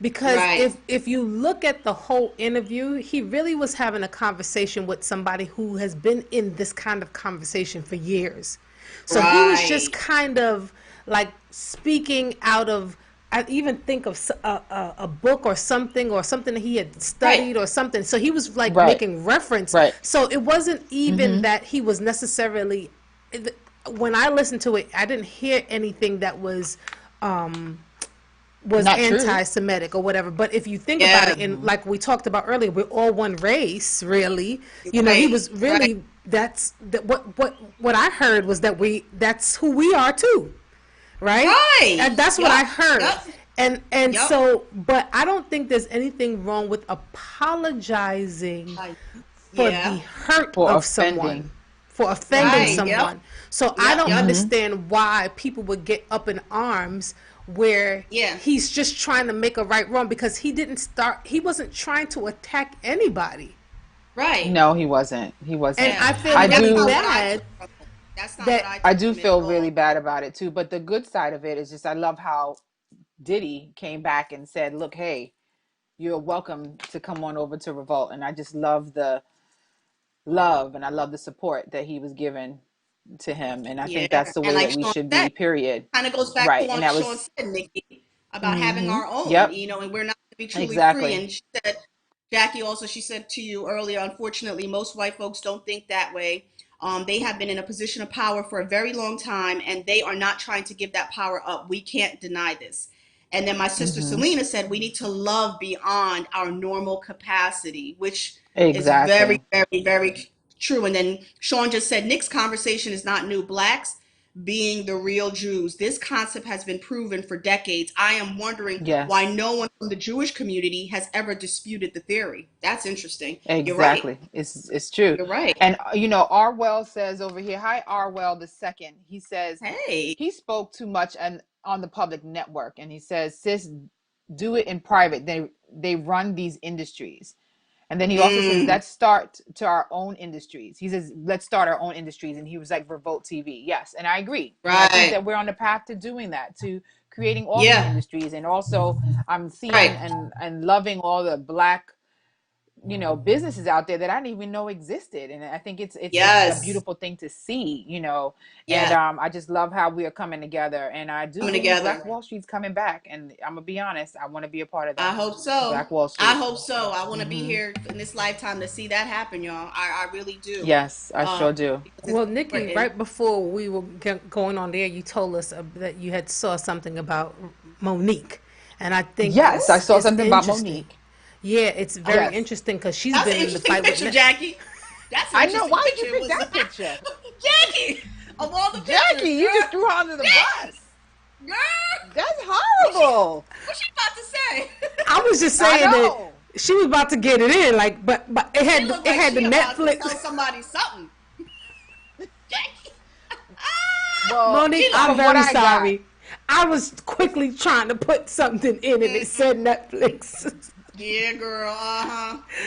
Because if you look at the whole interview, he really was having a conversation with somebody who has been in this kind of conversation for years. So he was just kind of like speaking out of, I even think of a book or something that he had studied or something. So he was like making reference. So it wasn't even that he was necessarily, when I listened to it, I didn't hear anything that was anti-Semitic or whatever. But if you think about it, and like we talked about earlier, we're all one race, really. He was really, what I heard was that's who we are too. Right? And that's what I heard. And so, but I don't think there's anything wrong with apologizing for the hurt of someone, for offending someone. So I don't understand why people would get up in arms where he's just trying to make a right wrong, because he wasn't trying to attack anybody. No, he wasn't. And I feel really bad. I do feel really bad about it too. But the good side of it is just, I love how Diddy came back and said, look, hey, you're welcome to come on over to Revolt. And I just love the love, and I love the support that he was given to him. And I think that's the way that we should be, period. Kind of goes back to what Sean said, Nikki, about having our own, and we're not going to be truly free. And she said, Jackie she said to you earlier, unfortunately, most white folks don't think that way. They have been in a position of power for a very long time, and they are not trying to give that power up. We can't deny this. And then my sister Selena said, we need to love beyond our normal capacity, which is very, very, very true. And then Sean just said, Nick's conversation is not new. Blacks being the real Jews. This concept has been proven for decades. I am wondering why no one from the Jewish community has ever disputed the theory. That's interesting. Exactly. Right. It's true. You're right. And, Arwell says over here, hi, Arwell the second. He says, he spoke too much on the public network. And he says, sis, do it in private. They run these industries. And then he also says, let's start to our own industries. He says, let's start our own industries. And he was like, Revolt TV. Yes. And I agree. I think that we're on the path to doing that, to creating all the industries. And also I'm seeing and loving all the Black, businesses out there that I didn't even know existed. And I think it's a beautiful thing to see, and I just love how we are coming together. And I do believe Black Wall Street's coming back. And I'm gonna be honest, I want to be a part of that. I hope so. Black Wall Street. I hope so. I want to be here in this lifetime to see that happen, y'all. I really do. Yes, I sure do. Well, Nikki, right before we were going on there, you told us that you had saw something about Monique. And I think I saw something about Monique. Yeah, it's very interesting because she's been in the fight with Jackie. That's an I know. Why did you pick that picture? Jackie, of all the pictures, Jackie, you just threw her under the bus. Girl, that's horrible. What's she about to say? I was just saying that she was about to get it in, like, but it had the Netflix. Tell somebody something. Jackie. Well, Monique, I'm very sorry. I was quickly trying to put something in, and it said Netflix. Yeah, girl.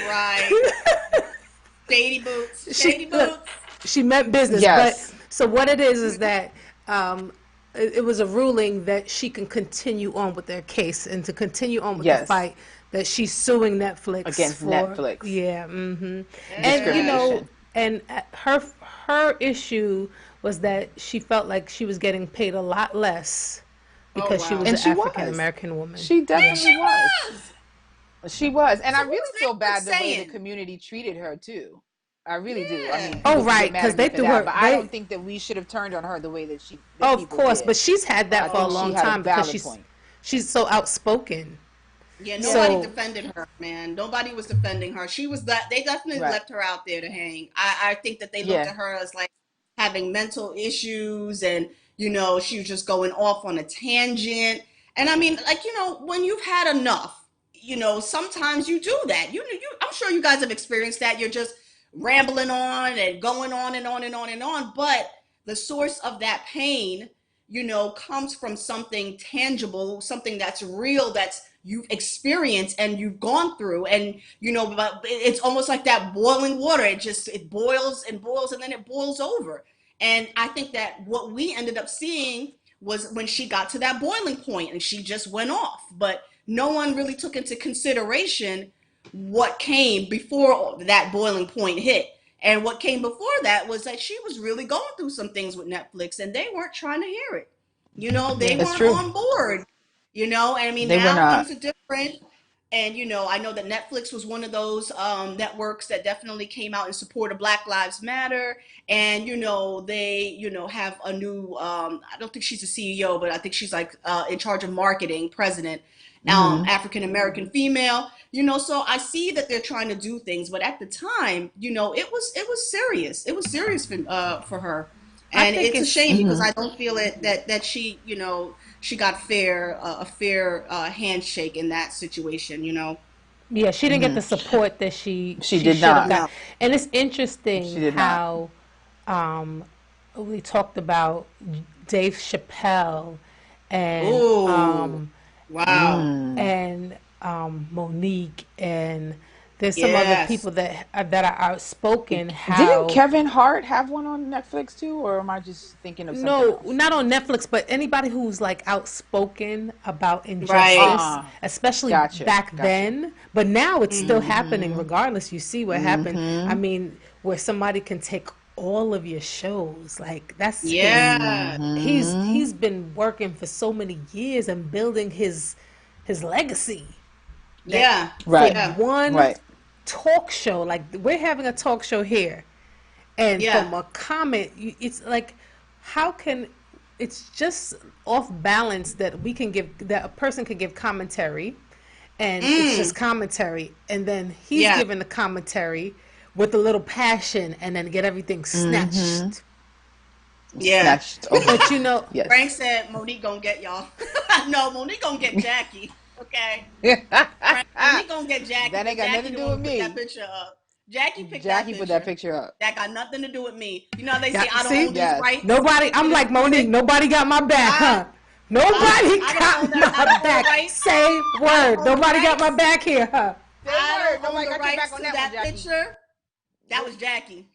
Right. Shady boots. Shady boots. She meant business. Yes. But so what it is that it was a ruling that she can continue on with their case and to continue on with the fight, that she's suing Netflix against Netflix. Yeah. Mm-hmm. And and her issue was that she felt like she was getting paid a lot less because she was an African American woman. She definitely was. She was, and I really feel bad the way the community treated her too. I really do. I mean, right, because they threw her. But I don't think that we should have turned on her the way that she. Of course, but she's had that for a long time because she's so outspoken. Yeah, nobody defended her, man. Nobody was defending her. She was that. They definitely left her out there to hang. I think that they looked at her as like having mental issues, and she was just going off on a tangent. And I mean, like, when you've had enough, sometimes you do that. I'm sure you guys have experienced that. You're just rambling on and going on and on and on and on. But the source of that pain, comes from something tangible, something that's real, that's you've experienced and you've gone through. And, but it's almost like that boiling water. It boils and boils and then it boils over. And I think that what we ended up seeing was when she got to that boiling point and she just went off. But no one really took into consideration what came before that boiling point hit. And what came before that was that she was really going through some things with Netflix and they weren't trying to hear it. They weren't on board. I mean, now things are different. And, I know that Netflix was one of those networks that definitely came out in support of Black Lives Matter. And, they, have a new, I don't think she's a CEO, but I think she's like in charge of marketing, president. African-American female, so I see that they're trying to do things, but at the time, it was serious. It was serious for her. And it's a shame because I don't feel it that she, she got a fair handshake in that situation, Yeah, she didn't get the support that she did not. Got. And it's interesting how we talked about Dave Chappelle and and Monique, and there's some other people that are outspoken. Didn't Kevin Hart have one on Netflix too, or am I just thinking of something else? Not on Netflix, but anybody who's like outspoken about injustice, especially back then. But now it's still happening regardless. You see what happened. I mean, where somebody can take all of your shows, like that's he's been working for so many years and building his legacy. One talk show, like we're having a talk show here, and from a comment, it's like, how can it's just off balance that a person can give commentary, and it's just commentary, and then he's giving the commentary with a little passion, and then get everything snatched. Snatched. But Frank said Monique gonna get y'all. No, Monique gonna get Jackie. Okay. Monique gonna get Jackie. That ain't got nothing to do with me. Put that picture up. Jackie put that picture up. That got nothing to do with me. They say I don't own these rights. Nobody. I'm like Monique. Nobody got my back, huh? Nobody got my back. Say word. Nobody got my back here, huh? I don't own the rights to that picture. That was Jackie.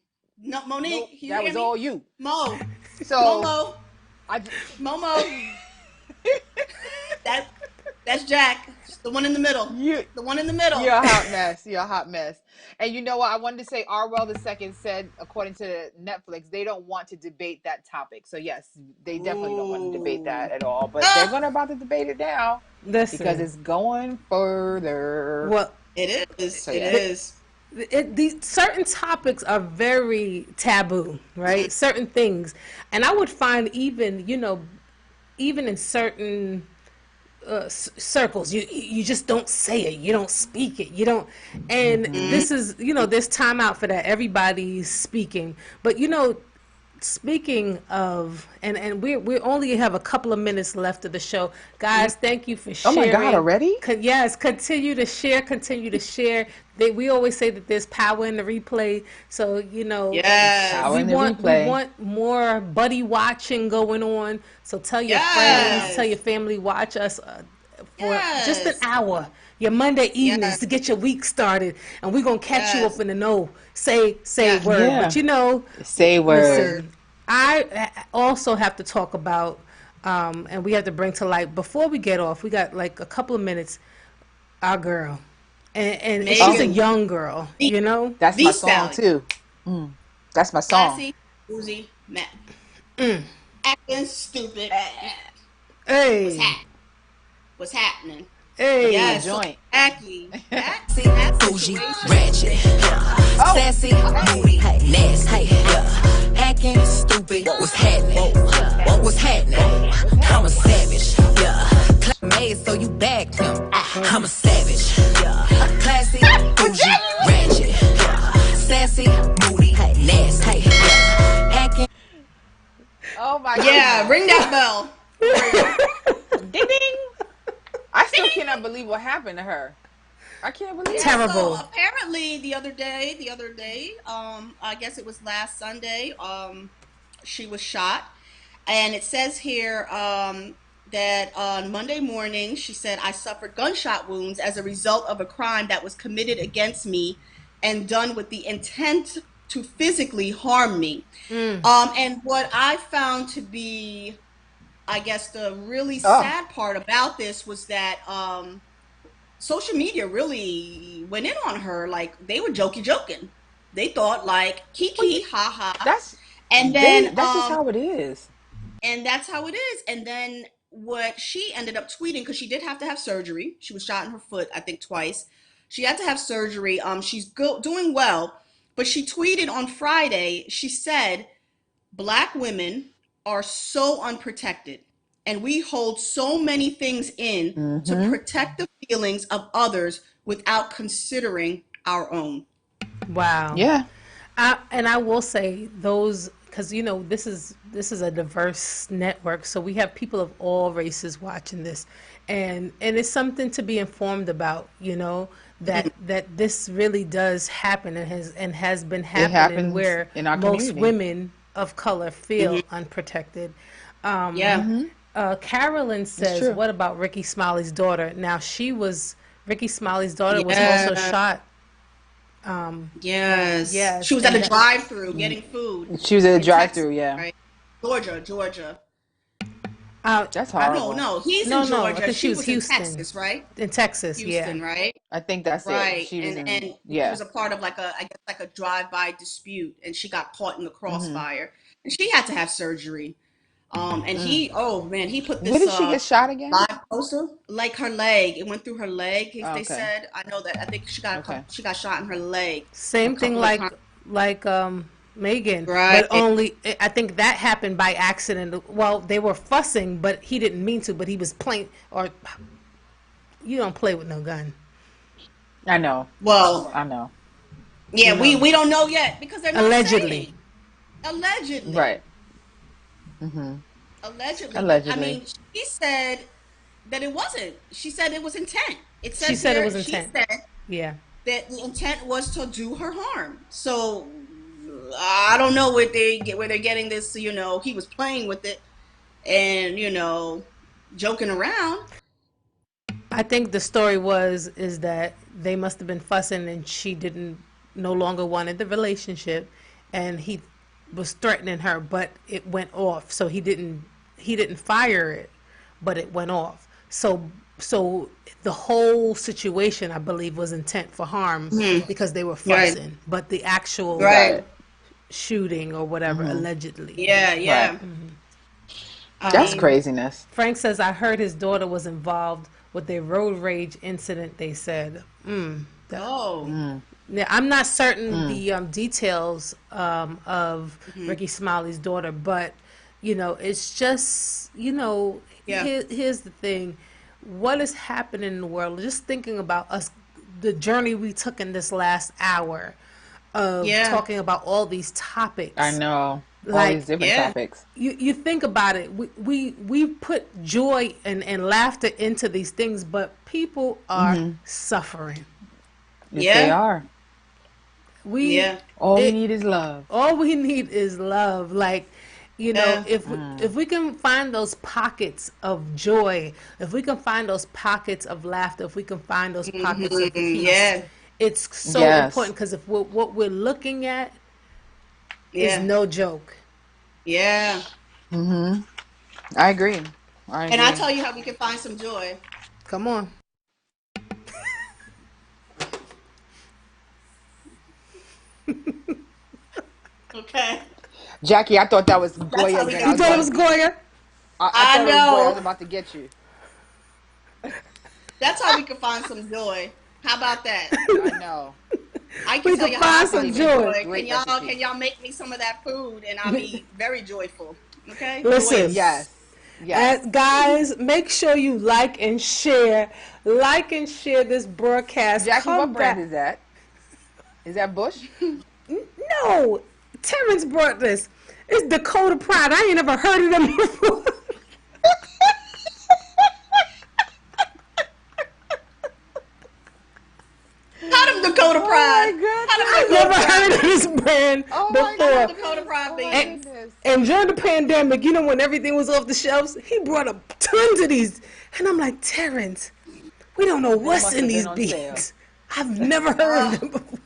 No, Monique. Nope, that was all you. Mo. So Momo. That's Jacq. The one in the middle. The one in the middle. You're a hot mess. You're a hot mess. And you know what? I wanted to say Arwell II said, according to Netflix, they don't want to debate that topic. So yes, they definitely don't want to debate that at all. But they're about to debate it now. Listen, because it's going further. Well, it is. So, it is. These certain topics are very taboo, right? Certain things, and I would find even in certain circles, you just don't say it, you don't speak it, you don't. And this is there's time out for that. Everybody's speaking, but speaking of, and we only have a couple of minutes left of the show, guys. Thank you for sharing. Oh my God, already? Yes, continue to share. Continue to share. We always say that there's power in the replay. So yes, we want more buddy watching going on. So tell your friends, tell your family, watch us for just an hour. Your Monday evenings to get your week started, and we're gonna catch you up in the know. Say word, but say word. Listen, I also have to talk about, and we have to bring to light before we get off. We got like a couple of minutes. Our girl, and she's a young girl. That's my song too. That's my song. Classy, Uzi, Matt. Acting stupid. Hey, what's happening? Hey, yes, joint. Jackie. Bougie, ratchet, sassy, moody, nasty, acting stupid. What's happening? What's happening? I'm a savage, Clap made so you bagged him. I'm a savage, classy, bougie, ratchet, sassy, moody, nasty, acting. Oh my God. Yeah, ring that bell. Ding ding. I still cannot believe what happened to her. I can't believe it. Terrible. So apparently the other day, I guess it was last Sunday, she was shot. And it says here that on Monday morning, she said, I suffered gunshot wounds as a result of a crime that was committed against me and done with the intent to physically harm me. And what I found to be, I guess, the really sad part about this was that social media really went in on her. Like, they were joking. They thought like kiki, haha. That's just how it is. And that's how it is. And then what she ended up tweeting, because she did have to have surgery. She was shot in her foot, I think twice. She had to have surgery. She's doing well. But she tweeted on Friday, she said, Black women are so unprotected, and we hold so many things in to protect the feelings of others without considering our own. Wow. Yeah. And I will say those, because this is a diverse network, so we have people of all races watching this, and it's something to be informed about. That this really does happen and has been happening where in our most community. Women of color feel unprotected. Carolyn says, what about Ricky Smiley's daughter? Now, Ricky Smiley's daughter was also shot. Yes. She was at a drive-through getting food. She was at a drive-through, yeah. Right? Georgia. That's horrible. No, he's in Georgia. I think she was Houston. In Texas, right? In Texas, Houston, right? I think that's right. It. She was and she was a part of like a drive-by dispute, and she got caught in the crossfire, and she had to have surgery. And he put this. Where did she get shot again? Live poster, like her leg. It went through her leg. They said. I know that. I think she got shot in her leg. Same thing like Megan, right? But only I think that happened by accident. Well, they were fussing, but he didn't mean to. But he was playing. Or you don't play with no gun. I know. Well, I know. Yeah, we don't know yet because they're not allegedly. Right. Allegedly. I mean, she said that it wasn't. She said it was intent. It says she said it was intent. She said that the intent was to do her harm. So I don't know where they're getting this. He was playing with it and joking around. I think the story is that they must have been fussing and she no longer wanted the relationship, and he was threatening her, but it went off. So he didn't fire it, but it went off. So the whole situation, I believe, was intent for harm because they were fussing. Right. But the actual shooting or whatever, allegedly. Yeah. Right. That's craziness. Frank says, I heard his daughter was involved with a road rage incident, they said. Yeah, I'm not certain the details of Ricky Smiley's daughter, but it's just here's the thing: what is happening in the world? Just thinking about us, the journey we took in this last hour of talking about all these topics. I know. all these different topics. You think about it. We put joy and laughter into these things, but people are suffering. Yes, they are. All we need is love. All we need is love. Like, you know, if we can find those pockets of joy, if we can find those pockets of laughter, if we can find those pockets of peace, it's so important, because if what we're looking at is no joke. Yeah. I agree. And I'll tell you how we can find some joy. Come on. Okay. Jackie, I thought that was Goya. You thought it was Goya? I know. I was about to get you. That's how we can find some joy. How about that? I know. I can tell you how I find some joy. Can y'all make me some of that food, and I'll be very joyful. Okay. Listen. Yes. Guys, make sure you like and share. Like and share this broadcast. Jackie, what brand is that? Is that Bush? No. Terrence brought this. It's Dakota Pride. I ain't never heard of them before. How them Dakota Pride? I never heard of this brand before. Dakota Pride beans. And during the pandemic, you know, when everything was off the shelves, he brought up tons of these. And I'm like, Terrence, we don't know what's in these beans. I've never heard of them before.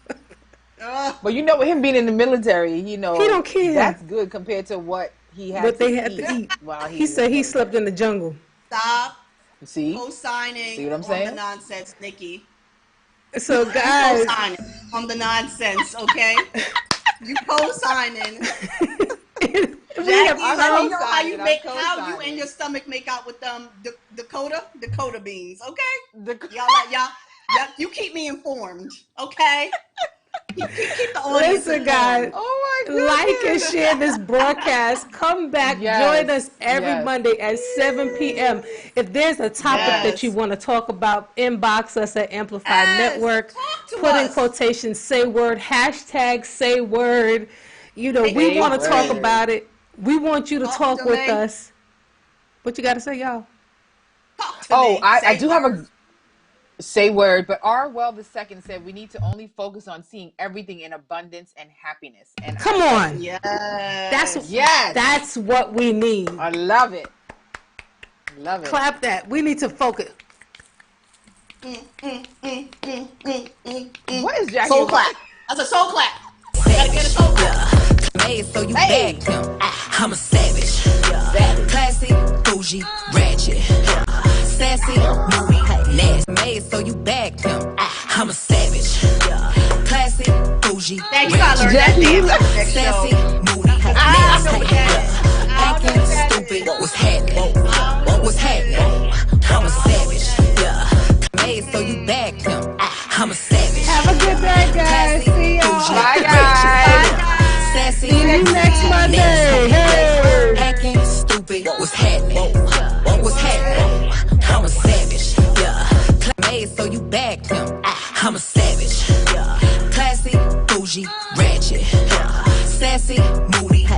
But you know, with him being in the military, you know, he don't care. That's good compared to what he had to eat. While he said he slept in the jungle. Stop. See? Co-signing. See what I'm saying? On the nonsense, Nikki. So guys, co-signing on the nonsense, okay? You co-signing. Jackie, let me know how you and your stomach make out with Dakota beans, okay? Y'all, you keep me informed, okay? Keep the audience Listen, guys. Oh my goodness. Like and share this broadcast. Come back. Join us every Monday at 7 p.m. If there's a topic that you want to talk about, inbox us at Amplify Network. Put in quotations, say word, hashtag say word. You know, we want to talk about it. We want you to talk with us. What you got to say, y'all? I do have a say word, but Orwell II said we need to only focus on seeing everything in abundance and happiness. And come on, that's what we need. I love it. Love it. Clap that. We need to focus. What is Jackie? Soul clap. That's a soul clap. Gotta get a soul clap. Made so you back him. I'm a savage. Classy, bougie, ratchet. Sassy, moody, nasty. Made so you back him. I'm a savage. Classy, bougie, you gotta learn that dance. Sassy, moody, nasty. Acting stupid. What's happening? What's happening? I'm a savage. Made so you back him. I'm a savage. Have a good day, guys. See y'all. Bye, guys. Sassy, see you next Monday. Hey. Acting stupid. What's happening? What's happening? I'm a savage. Made so you back him. I'm a savage.